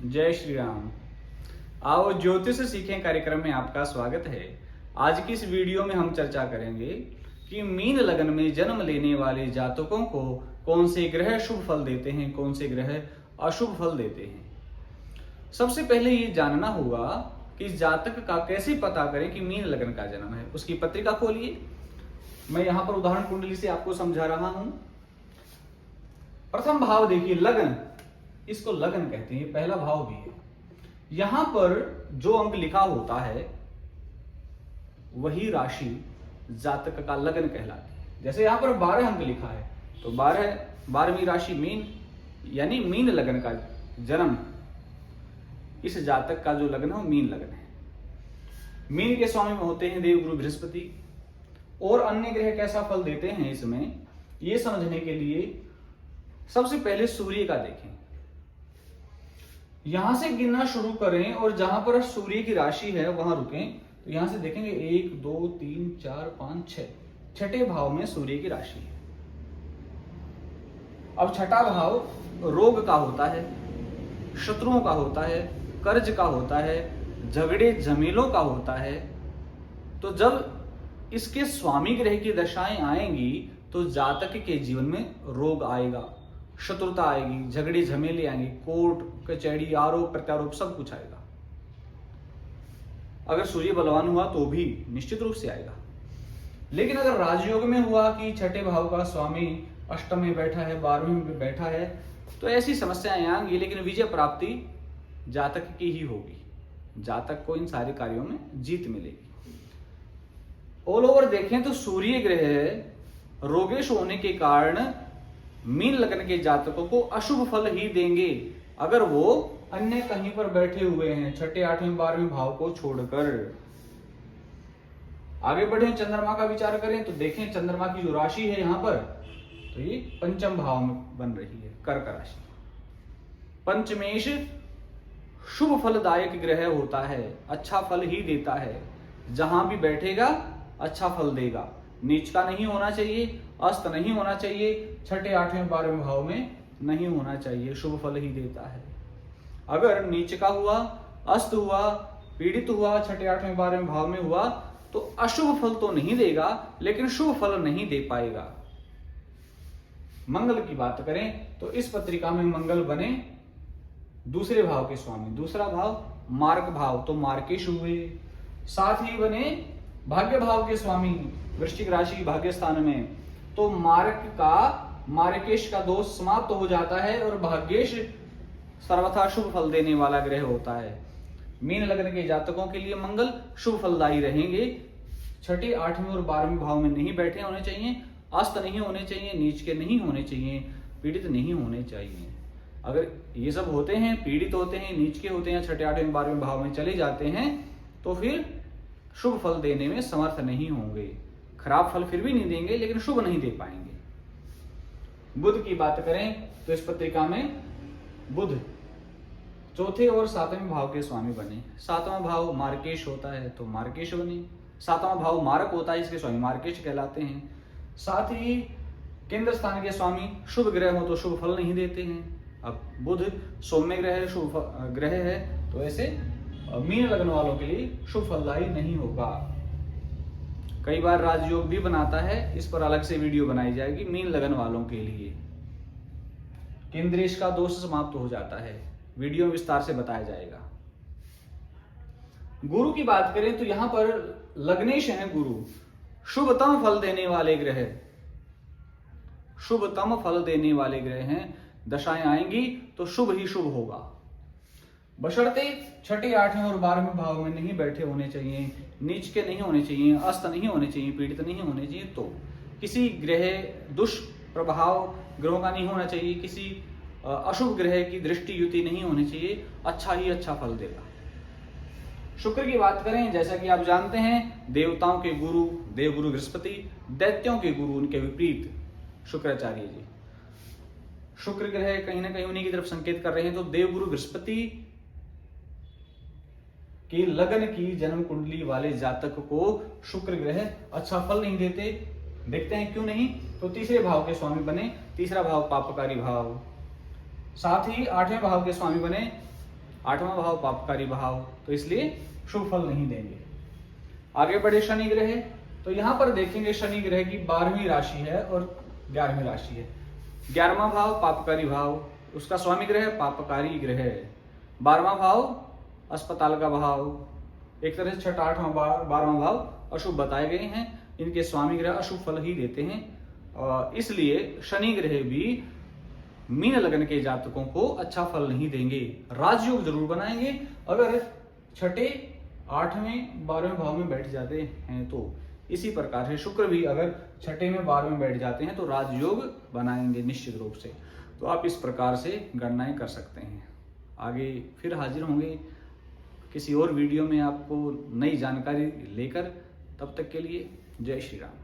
जय श्री राम। आओ ज्योतिष सीखें कार्यक्रम में आपका स्वागत है। आज की इस वीडियो में हम चर्चा करेंगे कि मीन लगन में जन्म लेने वाले जातकों को कौन से ग्रह शुभ फल देते हैं, कौन से ग्रह अशुभ फल देते हैं। सबसे पहले ये जानना होगा कि जातक का कैसे पता करें कि मीन लगन का जन्म है। उसकी पत्रिका खोलिए। मैं यहां पर उदाहरण कुंडली से आपको समझा रहा हूं। प्रथम भाव देखिए, लगन, इसको लगन कहते हैं, पहला भाव भी है। यहां पर जो अंक लिखा होता है वही राशि जातक का लगन कहलाती है। जैसे यहां पर 12 अंक लिखा है तो 12वीं राशि मीन, यानी मीन लगन का जन्म। इस जातक का जो लगन है वो मीन लगन है। मीन के स्वामी में होते हैं देवगुरु बृहस्पति। और अन्य ग्रह कैसा फल देते हैं इसमें, ये समझने के लिए सबसे पहले सूर्य का देखें। यहां से गिनना शुरू करें और जहां पर सूर्य की राशि है वहां रुकें। तो यहां से देखेंगे 1 2 3 4 5 6, छठे भाव में सूर्य की राशि है। अब छठा भाव रोग का होता है, शत्रुओं का होता है, कर्ज का होता है, झगड़े झमेलों का होता है। तो जब इसके स्वामी ग्रह की दशाएं आएंगी तो जातक के जीवन में रोग आएगा, शत्रुता आएगी, झगड़े झमेले आएंगे, कोर्ट कचहरी, आरोप प्रत्यारोप सब कुछ आएगा। अगर सूर्य बलवान हुआ तो भी निश्चित रूप से आएगा। लेकिन अगर राजयोग में हुआ कि छठे भाव का स्वामी अष्टम में बैठा है, 12वें में बैठा है, तो ऐसी समस्याएं आएंगी, लेकिन विजय प्राप्ति जातक की ही होगी। जातक को इन सारे कार्यों में जीत मिलेगी। ऑल ओवर देखें तो सूर्य ग्रह रोगेश होने के कारण मीन लगन के जातकों को अशुभ फल ही देंगे अगर वो अन्य कहीं पर बैठे हुए हैं, छठे 8वें 12वें भाव को छोड़कर। आगे बढ़े, चंद्रमा का विचार करें तो देखें चंद्रमा की जो राशि है यहां पर, तो ये पंचम भाव में बन रही है, कर्क राशि। पंचमेश शुभ फलदायक ग्रह होता है, अच्छा फल ही देता है। जहां भी बैठेगा अच्छा फल देगा। नीच का नहीं होना चाहिए, अस्त नहीं होना चाहिए, छठे 8वें 12वें भाव में नहीं होना चाहिए, शुभ फल ही देता है। अगर नीच का हुआ, अस्त हुआ, पीड़ित हुआ, छठे 8वें 12वें भाव में हुआ तो अशुभ फल तो नहीं देगा, लेकिन शुभ फल नहीं दे पाएगा। मंगल की बात करें तो इस पत्रिका में मंगल बने दूसरे भाव के स्वामी। दूसरा भाव मार्क भाव, तो मार्केश हुए। साथ ही बने भाग्य भाव के स्वामी वृश्चिक राशि भाग्य स्थान में, तो मार्केश का दोष समाप्त हो जाता है और भाग्येश सर्वथा शुभ फल देने वाला ग्रह होता है। मीन लगन के जातकों के लिए मंगल शुभ फलदायी रहेंगे। छठे 8वें और 12वें भाव में नहीं बैठे होने चाहिए, अस्त नहीं होने चाहिए, नीच के नहीं होने चाहिए, पीड़ित नहीं होने चाहिए। अगर ये सब होते हैं, पीड़ित होते हैं, नीच के होते हैं, छठे 8वें 12वें भाव में चले जाते हैं, तो फिर शुभ फल देने में समर्थ नहीं होंगे। खराब फल फिर भी नहीं देंगे, लेकिन शुभ नहीं दे पाएंगे। बुध की बात करें तो इस पत्रिका में बुध चौथे और 7वें भाव के स्वामी बने। 7वां भाव मार्केश होता है तो मार्केश बने। 7वां भाव मारक होता है, इसके स्वामी मार्केश कहलाते हैं। साथ ही केंद्र स्थान के स्वामी शुभ ग्रह हो तो शुभ फल नहीं देते हैं। अब बुध सौम्य ग्रह, शुभ ग्रह है, तो ऐसे मीन लगन वालों के लिए शुभ फलदायी नहीं होगा। कई बार राजयोग भी बनाता है, इस पर अलग से वीडियो बनाई जाएगी। मीन लगन वालों के लिए केंद्रेश का दोष समाप्त हो जाता है, वीडियो में विस्तार से बताया जाएगा। गुरु की बात करें तो यहां पर लग्नेश है गुरु, शुभतम फल देने वाले ग्रह, शुभतम फल देने वाले ग्रह हैं। दशाएं आएंगी तो शुभ ही शुभ होगा, बशर्ते छठे 8वें और 12वें भाव में नहीं बैठे होने चाहिए, नीच के नहीं होने चाहिए, अस्त नहीं होने चाहिए, पीड़ित नहीं होने चाहिए। तो किसी ग्रह दुष्प्रभाव ग्रहों का नहीं होना चाहिए, किसी अशुभ ग्रह की दृष्टि युति नहीं होनी चाहिए, अच्छा ही अच्छा फल देगा। शुक्र की बात करें, जैसा कि आप जानते हैं देवताओं के गुरु देवगुरु बृहस्पति, दैत्यों के गुरु उनके विपरीत शुक्राचार्य जी। शुक्र ग्रह कहीं ना कहीं उन्हीं की तरफ संकेत कर रहे हैं। तो देवगुरु बृहस्पति की लगन की जन्म कुंडली वाले जातक को शुक्र ग्रह अच्छा फल नहीं देते। देखते हैं क्यों नहीं। तो तीसरे भाव के स्वामी बने, तीसरा भाव पापकारी भाव। साथ ही 8वें भाव के स्वामी बने 8वां भाव पापकारी भाव, तो इसलिए शुभ फल नहीं देंगे। आगे बढ़े शनि ग्रह, तो यहां पर देखेंगे शनि ग्रह की 12वीं राशि है और 11वीं राशि है। 11वां भाव पापकारी भाव, उसका स्वामी ग्रह पापकारी ग्रह। 12वां भाव अस्पताल का भाव, एक तरह से 6वां 8वां 12वां भाव अशुभ बताए गए हैं। इनके स्वामी ग्रह अशुभ फल ही देते हैं, इसलिए शनि ग्रह भी मीन लग्न के जातकों को अच्छा फल नहीं देंगे। राजयोग जरूर बनाएंगे अगर 6, 8वें 12वें भाव में बैठ जाते हैं तो। इसी प्रकार से शुक्र भी अगर 6 में 12वें में बैठ जाते हैं तो राजयोग बनाएंगे निश्चित रूप से। तो आप इस प्रकार से गणनाएं कर सकते हैं। आगे फिर हाजिर होंगे किसी और वीडियो में आपको नई जानकारी लेकर। तब तक के लिए जय श्री राम।